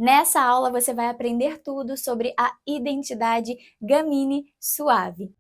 Nessa aula você vai aprender tudo sobre a identidade Gamini Suave.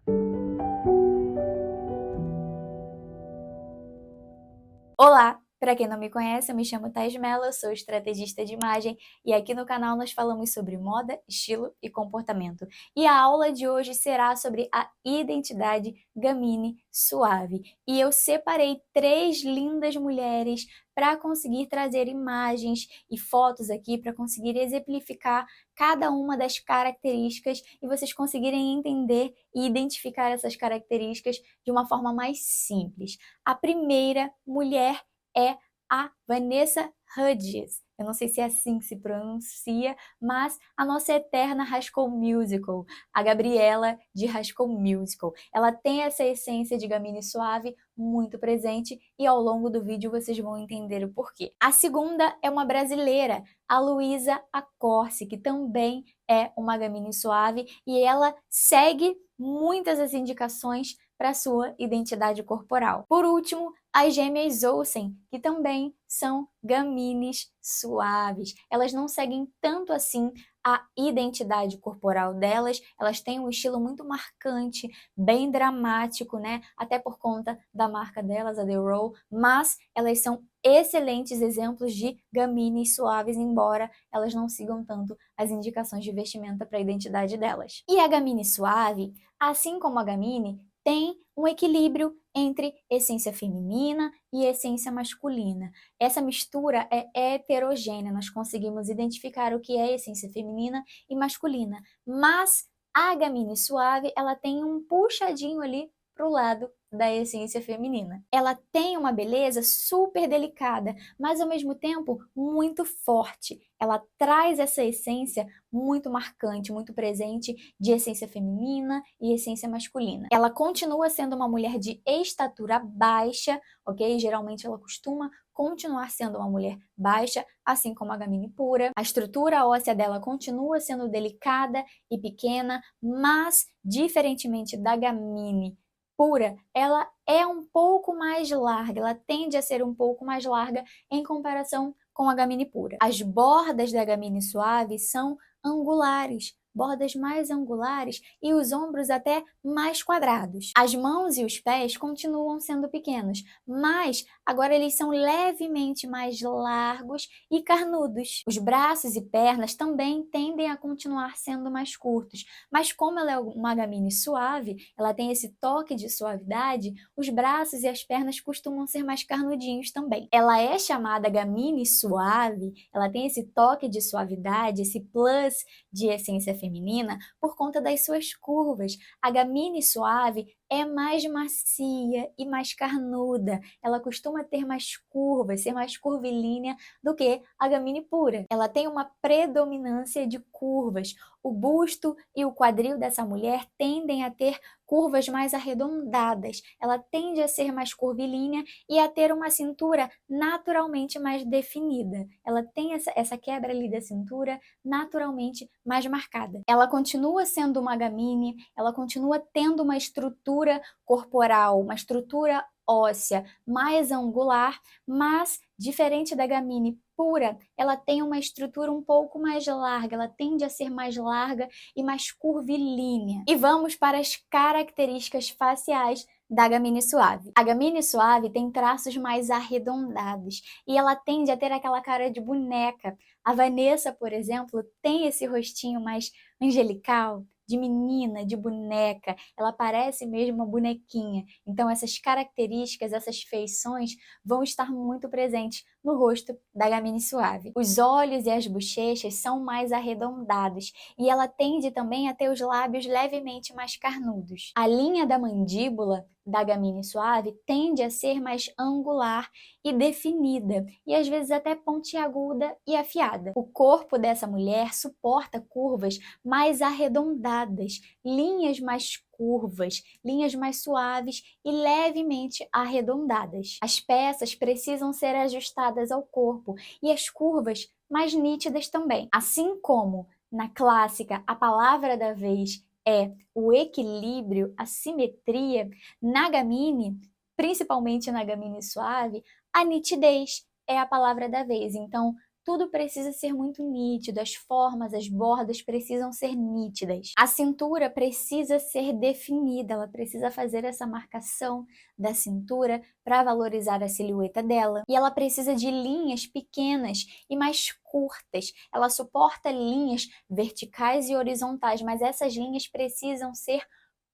Olá! Para quem não me conhece, eu me chamo Thais Mello, eu sou estrategista de imagem e aqui no canal nós falamos sobre moda, estilo e comportamento. E a aula de hoje será sobre a identidade Gamini Suave. E eu separei 3 lindas mulheres para conseguir trazer imagens e fotos aqui para conseguir exemplificar cada uma das características e vocês conseguirem entender e identificar essas características de uma forma mais simples. A primeira mulher é a Vanessa Hudgens. Eu não sei se é assim que se pronuncia, mas a nossa eterna High School Musical, a Gabriela de High School Musical. Ela tem essa essência de Gamini Suave muito presente e ao longo do vídeo vocês vão entender o porquê. A segunda é uma brasileira, a Luísa Accorsi, que também é uma Gamini Suave e ela segue muitas das indicações para sua identidade corporal. Por último, as gêmeas Olsen, que também são Gaminis suaves. Elas não seguem tanto assim a identidade corporal delas, elas têm um estilo muito marcante, bem dramático, né? Até por conta da marca delas, a The Row, mas elas são excelentes exemplos de Gaminis suaves, embora elas não sigam tanto as indicações de vestimenta para a identidade delas. E a Gamini suave, assim como a Gamini, tem um equilíbrio entre essência feminina e essência masculina. Essa mistura é heterogênea, nós conseguimos identificar o que é essência feminina e masculina, mas a Gamini suave, ela tem um puxadinho ali para o lado da essência feminina. Ela tem uma beleza super delicada, mas ao mesmo tempo muito forte. Ela traz essa essência muito marcante, muito presente de essência feminina e essência masculina. Ela continua sendo uma mulher de estatura baixa, ok? Geralmente ela costuma continuar sendo uma mulher baixa, assim como a Gamini pura. A estrutura óssea dela continua sendo delicada e pequena, mas diferentemente da Gamini pura, ela é um pouco mais larga, ela tende a ser um pouco mais larga em comparação com a Gamini pura. As bordas da Gamini suave são angulares, bordas mais angulares e os ombros até mais quadrados. As mãos e os pés continuam sendo pequenos, mas agora eles são levemente mais largos e carnudos. Os braços e pernas também tendem a continuar sendo mais curtos, mas como ela é uma Gamini suave, ela tem esse toque de suavidade, os braços e as pernas costumam ser mais carnudinhos também. Ela é chamada Gamini suave, ela tem esse toque de suavidade, esse plus de essência feminina por conta das suas curvas. A Gamini suave é mais macia e mais carnuda. Ela costuma ter mais curvas, ser mais curvilínea do que a Gamini pura. Ela tem uma predominância de curvas. O busto e o quadril dessa mulher tendem a ter curvas mais arredondadas. Ela tende a ser mais curvilínea e a ter uma cintura naturalmente mais definida. Ela tem essa quebra ali da cintura naturalmente mais marcada. Ela continua sendo uma Gamini, ela continua tendo uma estrutura corporal, uma estrutura óssea mais angular, mas diferente da Gamini pura, ela tem uma estrutura um pouco mais larga, ela tende a ser mais larga e mais curvilínea. E vamos para as características faciais da Gamini suave. A Gamini suave tem traços mais arredondados e ela tende a ter aquela cara de boneca. A Vanessa, por exemplo, tem esse rostinho mais angelical, de menina, de boneca, ela parece mesmo uma bonequinha. Então essas características, essas feições vão estar muito presentes no rosto da Gamini suave. Os olhos e as bochechas são mais arredondados e ela tende também a ter os lábios levemente mais carnudos. A linha da mandíbula da Gamini suave tende a ser mais angular e definida, e às vezes até pontiaguda e afiada. O corpo dessa mulher suporta curvas mais arredondadas, linhas mais curvas, linhas mais suaves e levemente arredondadas. As peças precisam ser ajustadas ao corpo e as curvas mais nítidas também. Assim como na clássica a palavra da vez é o equilíbrio, a simetria, na Gamini, principalmente na Gamini suave, a nitidez é a palavra da vez. Então, tudo precisa ser muito nítido, as formas, as bordas precisam ser nítidas. A cintura precisa ser definida, ela precisa fazer essa marcação da cintura para valorizar a silhueta dela. E ela precisa de linhas pequenas e mais curtas. Ela suporta linhas verticais e horizontais, mas essas linhas precisam ser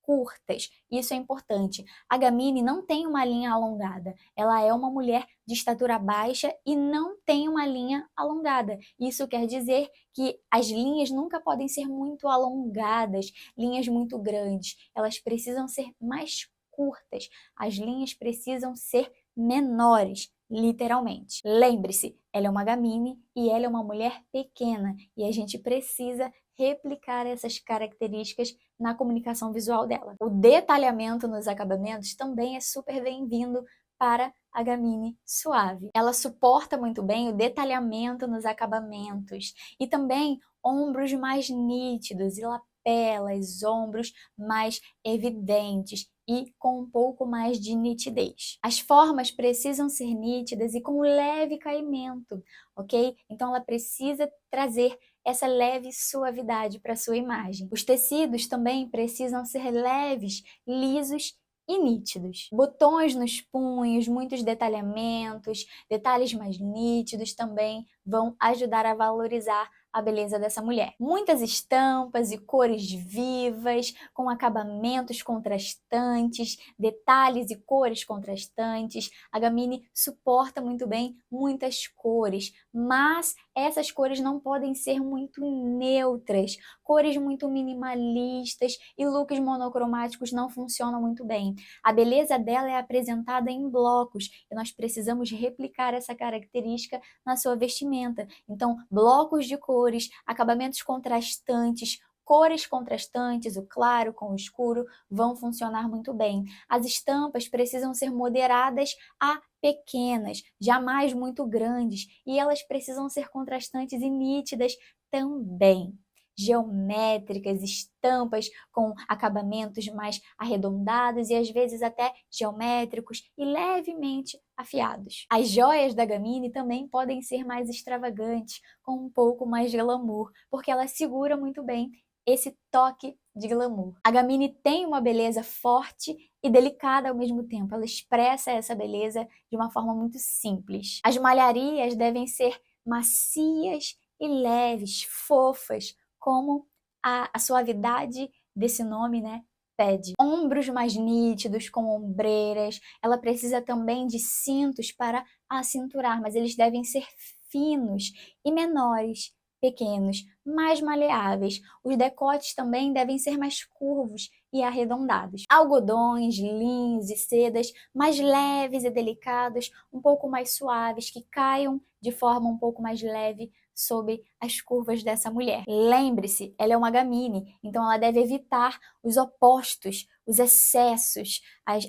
curtas. Isso é importante. A Gamini não tem uma linha alongada. Ela é uma mulher de estatura baixa e não tem uma linha alongada. Isso quer dizer que as linhas nunca podem ser muito alongadas, linhas muito grandes. Elas precisam ser mais curtas. As linhas precisam ser menores, literalmente. Lembre-se, ela é uma Gamini e ela é uma mulher pequena e a gente precisa replicar essas características na comunicação visual dela. O detalhamento nos acabamentos também é super bem-vindo para a Gamini Suave. Ela suporta muito bem o detalhamento nos acabamentos e também ombros mais nítidos e lapelas, ombros mais evidentes e com um pouco mais de nitidez. As formas precisam ser nítidas e com leve caimento, ok? Então ela precisa trazer essa leve suavidade para sua imagem. Os tecidos também precisam ser leves, lisos e nítidos. Botões nos punhos, muitos detalhamentos, detalhes mais nítidos também vão ajudar a valorizar a beleza dessa mulher. Muitas estampas e cores vivas, com acabamentos contrastantes, detalhes e cores contrastantes. A Gamini suporta muito bem muitas cores, mas essas cores não podem ser muito neutras. Cores muito minimalistas e looks monocromáticos não funcionam muito bem. A beleza dela é apresentada em blocos e nós precisamos replicar essa característica na sua vestimenta. Então, blocos de cores, acabamentos contrastantes, cores contrastantes, o claro com o escuro, vão funcionar muito bem. As estampas precisam ser moderadas a pequenas, jamais muito grandes, e elas precisam ser contrastantes e nítidas também. Geométricas, estampas com acabamentos mais arredondados e às vezes até geométricos e levemente afiados. As joias da Gamini também podem ser mais extravagantes, com um pouco mais de glamour, porque ela segura muito bem esse toque de glamour. A Gamini tem uma beleza forte e delicada ao mesmo tempo. Ela expressa essa beleza de uma forma muito simples. As malharias devem ser macias e leves, fofas, como a suavidade desse nome, né, pede. Ombros mais nítidos, com ombreiras. Ela precisa também de cintos para acinturar, mas eles devem ser finos e menores, pequenos, mais maleáveis. Os decotes também devem ser mais curvos e arredondados. Algodões, linhos e sedas mais leves e delicados, um pouco mais suaves, que caiam de forma um pouco mais leve sobre as curvas dessa mulher. Lembre-se, ela é uma Gamini, então ela deve evitar os opostos, os excessos,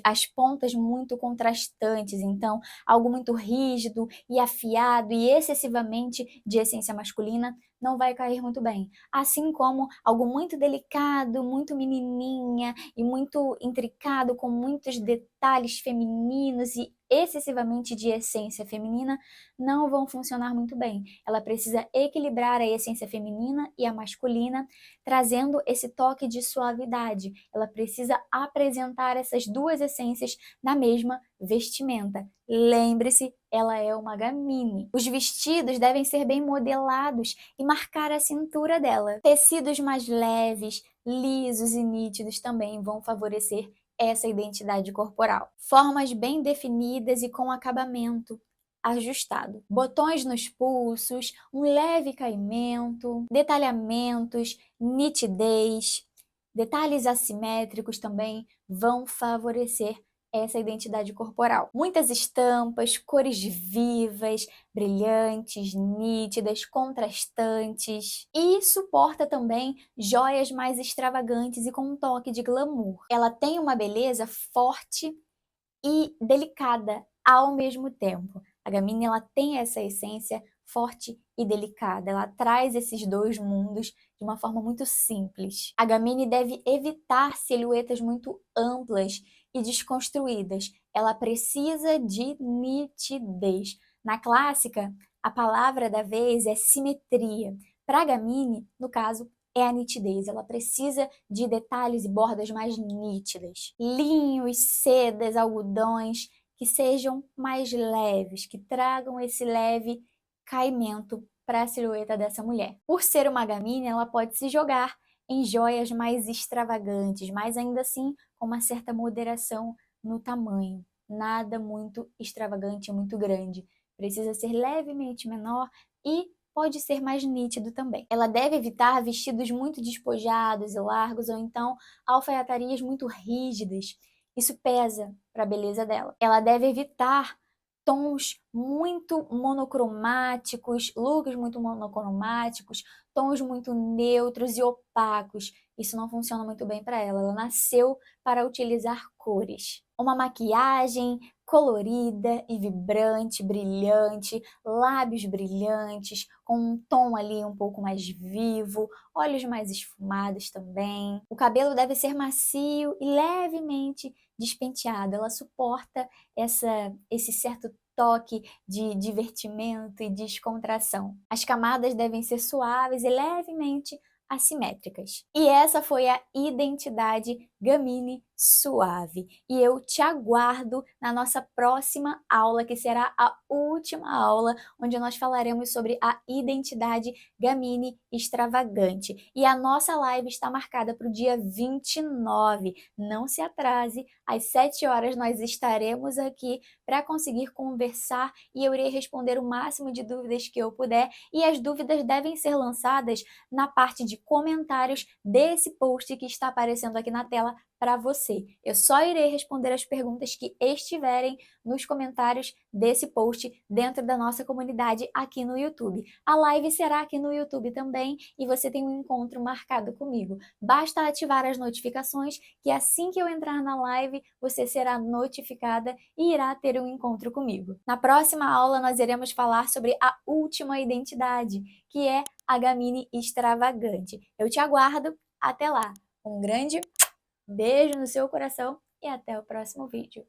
as pontas muito contrastantes. Então, algo muito rígido e afiado e excessivamente de essência masculina não vai cair muito bem. Assim como algo muito delicado, muito menininha e muito intricado, com muitos detalhes femininos e excessivamente de essência feminina, não vão funcionar muito bem. Ela precisa equilibrar a essência feminina e a masculina, trazendo esse toque de suavidade. Ela precisa apresentar essas duas essências na mesma vestimenta. Lembre-se, ela é uma Gamini. Os vestidos devem ser bem modelados e marcar a cintura dela. Tecidos mais leves, lisos e nítidos também vão favorecer essa identidade corporal. Formas bem definidas e com acabamento ajustado. Botões nos pulsos, um leve caimento, detalhamentos, nitidez, detalhes assimétricos também vão favorecer essa identidade corporal. Muitas estampas, cores vivas, brilhantes, nítidas, contrastantes. E suporta também joias mais extravagantes e com um toque de glamour. Ela tem uma beleza forte e delicada ao mesmo tempo. A Gamini, ela tem essa essência forte e delicada. Ela traz esses dois mundos de uma forma muito simples. A Gamini deve evitar silhuetas muito amplas e desconstruídas. Ela precisa de nitidez. Na clássica, A palavra da vez é simetria. Para a Gamine, no caso, é a nitidez. Ela precisa de detalhes e bordas mais nítidas. Linhos, sedas, algodões que sejam mais leves, que tragam esse leve caimento para a silhueta dessa mulher. Por ser uma Gamine, ela pode se jogar em joias mais extravagantes, mas ainda assim com uma certa moderação no tamanho. Nada muito extravagante, muito grande. Precisa ser levemente menor e pode ser mais nítido também. Ela deve evitar vestidos muito despojados e largos, ou então alfaiatarias muito rígidas. Isso pesa para a beleza dela. Ela deve evitar tons muito monocromáticos, looks muito monocromáticos, tons muito neutros e opacos. Isso não funciona muito bem para ela. Ela nasceu para utilizar cores. Uma maquiagem colorida e vibrante, brilhante, lábios brilhantes, com um tom ali um pouco mais vivo, olhos mais esfumados também. O cabelo deve ser macio e levemente despenteado. Ela suporta esse certo toque de divertimento e descontração. As camadas devem ser suaves e levemente assimétricas. E essa foi a identidade Gamine Suave. E eu te aguardo na nossa próxima aula, que será a última aula, onde nós falaremos sobre a identidade Gamine Extravagante. E a nossa live está marcada para o dia 29. Não se atrase, às 7 horas nós estaremos aqui para conseguir conversar e eu irei responder o máximo de dúvidas que eu puder. E as dúvidas devem ser lançadas na parte de comentários desse post que está aparecendo aqui na tela para você. Eu só irei responder as perguntas que estiverem nos comentários desse post dentro da nossa comunidade aqui no YouTube. A live será aqui no YouTube também e você tem um encontro marcado comigo. Basta ativar as notificações que assim que eu entrar na live, você será notificada e irá ter um encontro comigo. Na próxima aula nós iremos falar sobre a última identidade, que é a Gamine Extravagante. Eu te aguardo, até lá! Um grande beijo no seu coração e até o próximo vídeo.